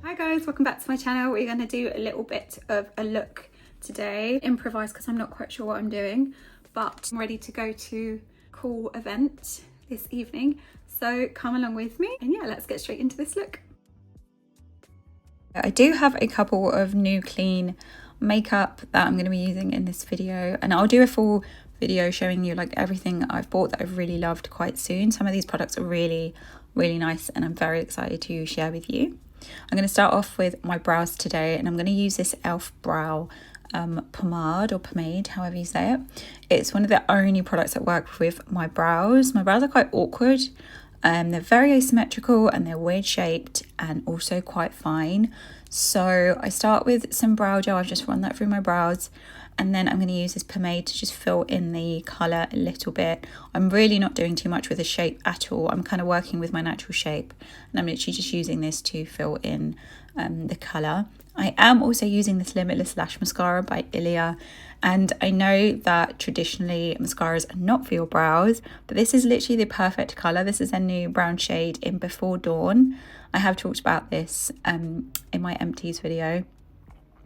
Hi guys, welcome back to my channel. We're going to do a little bit of a look today. Improvise because I'm not quite sure what I'm doing, but I'm ready to go to a cool event this evening. So come along with me and yeah, let's get straight into this look. I do have a couple of new clean makeup that I'm going to be using in this video, and I'll do a full video showing you like everything I've bought that I've really loved quite soon. Some of these products are really nice and I'm very excited to share with you. I'm going to start off with my brows today, and I'm going to use this e.l.f. brow pomade or pomade, however you say it. It's one of the only products that work with my brows. My brows are quite awkward. They're very asymmetrical and they're weird shaped and also quite fine. So I start with some brow gel. I've just run that through my brows, and then I'm going to use this pomade to just fill in the colour a little bit. I'm really not doing too much with the shape at all. I'm kind of working with my natural shape, and I'm literally just using this to fill in the colour. I am also using this Limitless Lash Mascara by ILIA, and I know that traditionally mascaras are not for your brows, but this is literally the perfect colour. This is a new brown shade in Before Dawn. I have talked about this in my empties video.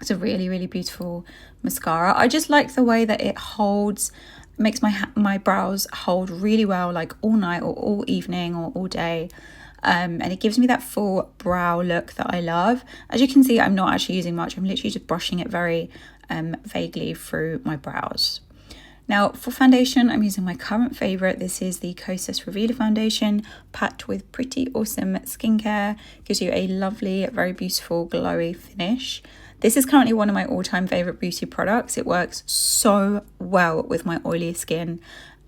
It's a really beautiful mascara. I just like the way that it holds, makes my brows hold really well, like all night or all evening or all day. And it gives me that full brow look that I love. As you can see, I'm not actually using much. I'm literally just brushing it very vaguely through my brows. Now for foundation, I'm using my current favourite. This is the Kosas Revealer Foundation, packed with pretty awesome skincare. Gives you a lovely, very beautiful, glowy finish. This is currently one of my all-time favourite beauty products. It works so well with my oily skin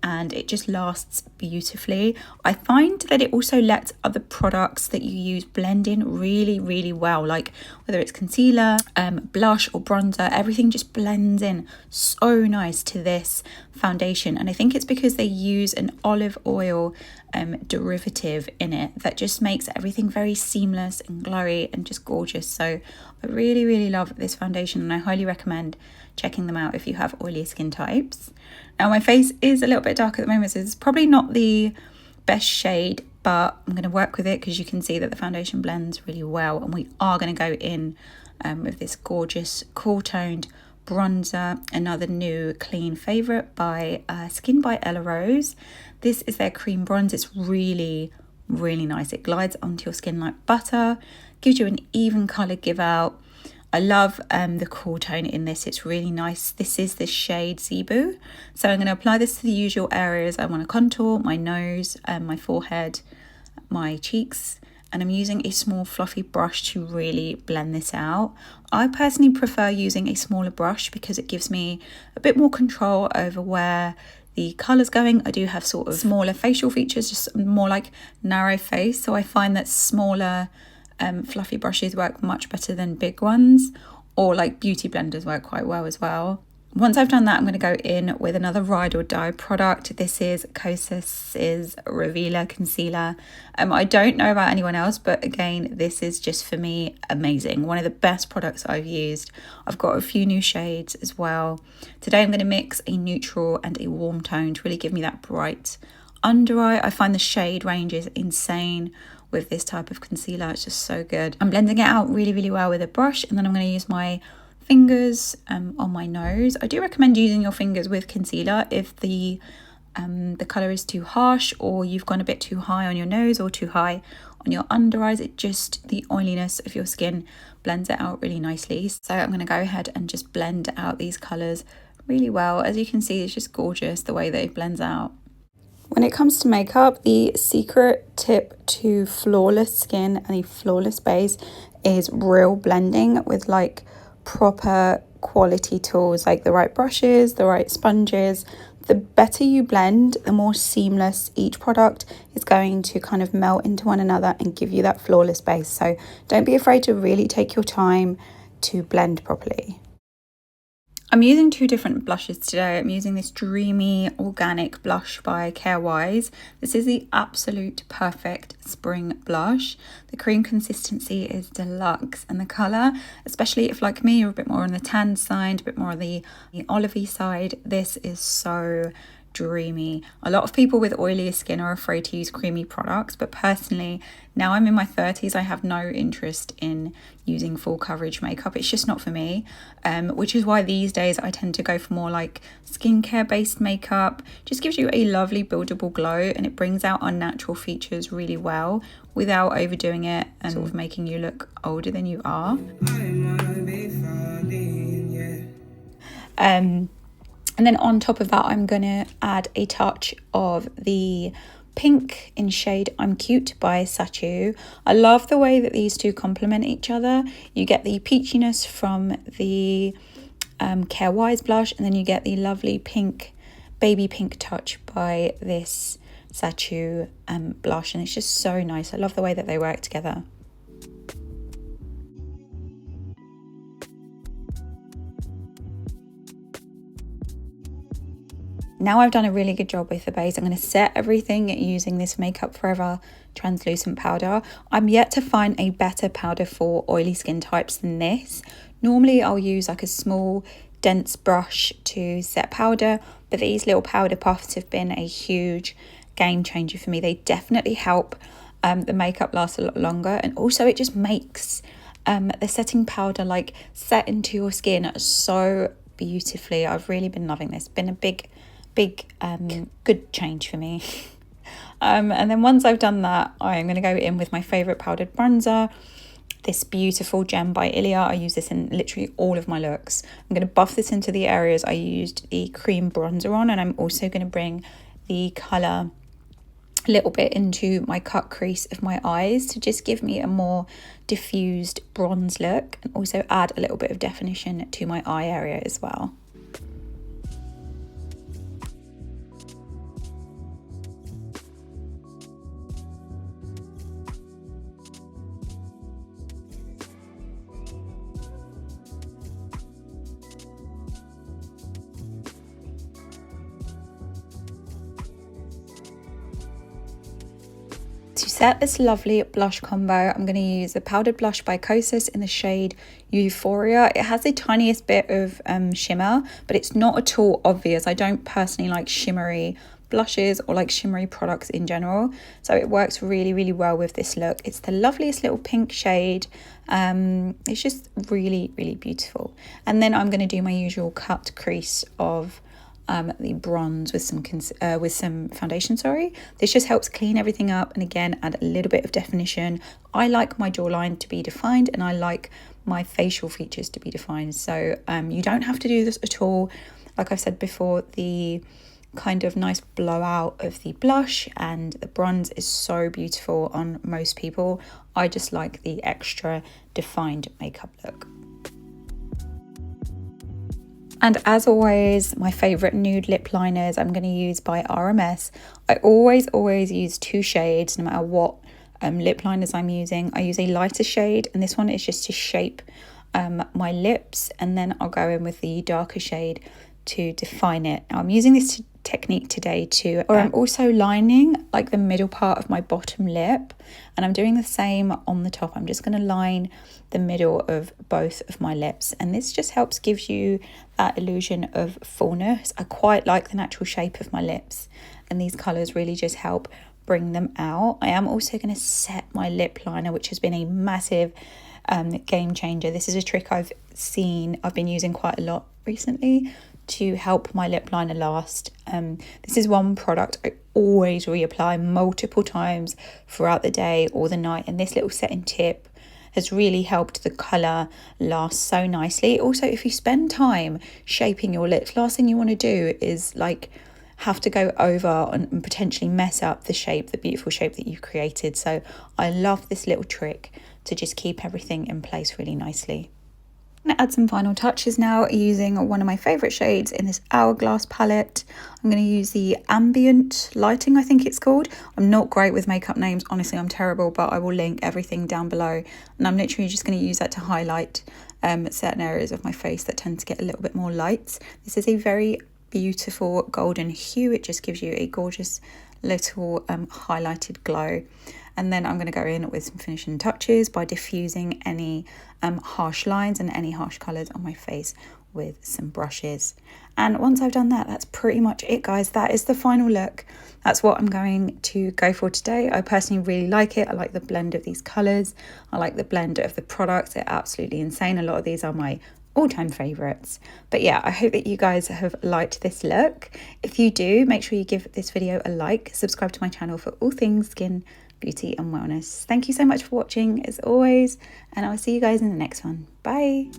and it just lasts beautifully. I find that it also lets other products that you use blend in really well, like whether it's concealer, blush or bronzer, everything just blends in so nice to this foundation. And I think it's because they use an olive oil derivative in it that just makes everything very seamless and glowy and just gorgeous. So I really love this foundation, and I highly recommend checking them out if you have oily skin types. Now my face is a little bit dark at the moment, so it's probably not the best shade, but I'm going to work with it because you can see that the foundation blends really well, and we are going to go in with this gorgeous cool toned bronzer, another new clean favourite by Skin by Ella Rose. This is their cream bronze. It's really nice. It glides onto your skin like butter, gives you an even colour give out. I love the cool tone in this. It's really nice. This is the shade Zebu. So I'm going to apply this to the usual areas I want to contour: my nose, my forehead, my cheeks. And I'm using a small fluffy brush to really blend this out. I personally prefer using a smaller brush because it gives me a bit more control over where the colour's going. I do have sort of smaller facial features, just more like narrow face. So I find that smaller fluffy brushes work much better than big ones, or like beauty blenders work quite well as well. Once I've done that, I'm going to go in with another Ride or Die product. This is Kosas Revealer Concealer. I don't know about anyone else, but again, this is just for me amazing. One of the best products I've used. I've got a few new shades as well. Today I'm going to mix a neutral and a warm tone to really give me that bright under eye. I find the shade range is insane with this type of concealer. It's just so good. I'm blending it out really well with a brush, and then I'm going to use my fingers on my nose. I do recommend using your fingers with concealer if the colour is too harsh, or you've gone a bit too high on your nose or too high on your under eyes. It just, the oiliness of your skin blends it out really nicely. So I'm going to go ahead and just blend out these colours really well. As you can see, it's just gorgeous the way that it blends out. When it comes to makeup, the secret tip to flawless skin and a flawless base is real blending with like proper quality tools, like the right brushes, the right sponges. The better you blend, the more seamless each product is going to kind of melt into one another and give you that flawless base. So don't be afraid to really take your time to blend properly. I'm using two different blushes today. I'm using this Dreamy Organic blush by Kaer Weis. This is the absolute perfect spring blush. The cream consistency is deluxe, and the colour, especially if like me, you're a bit more on the tan side, a bit more on the olivey side, this is so dreamy. A lot of people with oilier skin are afraid to use creamy products, but personally, now I'm in my 30s, I have no interest in using full coverage makeup. It's just not for me, which is why these days I tend to go for more like skincare based makeup. Just gives you a lovely buildable glow, and it brings out our natural features really well without overdoing it and sort of making you look older than you are. And then on top of that, I'm going to add a touch of the pink in shade I'm Cute by Sacheu. I love the way that these two complement each other. You get the peachiness from the Kaer Weis blush, and then you get the lovely pink, baby pink touch by this Sacheu blush, and it's just so nice. I love the way that they work together. Now I've done a really good job with the base, I'm going to set everything using this Makeup Forever translucent powder. I'm yet to find a better powder for oily skin types than this. Normally I'll use like a small dense brush to set powder, but these little powder puffs have been a huge game changer for me. They definitely help the makeup last a lot longer, and also it just makes the setting powder like set into your skin so beautifully. I've really been loving this. Been a big good change for me. And then once I've done that, I'm going to go in with my favourite powdered bronzer, this beautiful gem by ILIA. I use this in literally all of my looks. I'm going to buff this into the areas I used the cream bronzer on, and I'm also going to bring the colour a little bit into my cut crease of my eyes to just give me a more diffused bronze look, and also add a little bit of definition to my eye area as well. To set this lovely blush combo, I'm going to use a powdered blush by Kosas in the shade Euphoria. It has the tiniest bit of shimmer, but it's not at all obvious. I don't personally like shimmery blushes or like shimmery products in general, so it works really well with this look. It's the loveliest little pink shade. It's just really beautiful. And then I'm going to do my usual cut crease of the bronze with some foundation. This just helps clean everything up, and again add a little bit of definition. I like my jawline to be defined, and I like my facial features to be defined, so you don't have to do this at all. Like I've said before, the kind of nice blowout of the blush and the bronze is so beautiful on most people. I just like the extra defined makeup look. And as always, my favourite nude lip liners I'm going to use by RMS. I always use two shades no matter what lip liners I'm using. I use a lighter shade, and this one is just to shape my lips, and then I'll go in with the darker shade to define it. Now I'm using this technique today to I'm also lining like the middle part of my bottom lip, and I'm doing the same on the top. I'm just going to line the middle of both of my lips, and this just helps give you that illusion of fullness. I quite like the natural shape of my lips, and these colours really just help bring them out. I am also going to set my lip liner, which has been a massive game changer. This is a trick I've been using quite a lot recently to help my lip liner last. This is one product I always reapply multiple times throughout the day or the night, and this little setting tip has really helped the colour last so nicely. Also, if you spend time shaping your lips, last thing you want to do is like have to go over and potentially mess up the beautiful shape that you've created. So I love this little trick to just keep everything in place really nicely. I'm going to add some final touches now using one of my favourite shades in this Hourglass palette. I'm going to use the Ambient Lighting, I think it's called. I'm not great with makeup names, honestly, I'm terrible, but I will link everything down below. And I'm literally just going to use that to highlight certain areas of my face that tend to get a little bit more lights. This is a very beautiful golden hue. It just gives you a gorgeous little highlighted glow. And then I'm going to go in with some finishing touches by diffusing any harsh lines and any harsh colours on my face with some brushes. And once I've done that, that's pretty much it, guys. That is the final look. That's what I'm going to go for today. I personally really like it. I like the blend of these colours. I like the blend of the products. They're absolutely insane. A lot of these are my all-time favorites. But yeah, I hope that you guys have liked this look. If you do, make sure you give this video a like, subscribe to my channel for all things skin, beauty and wellness. Thank you so much for watching as always, and I'll see you guys in the next one. Bye.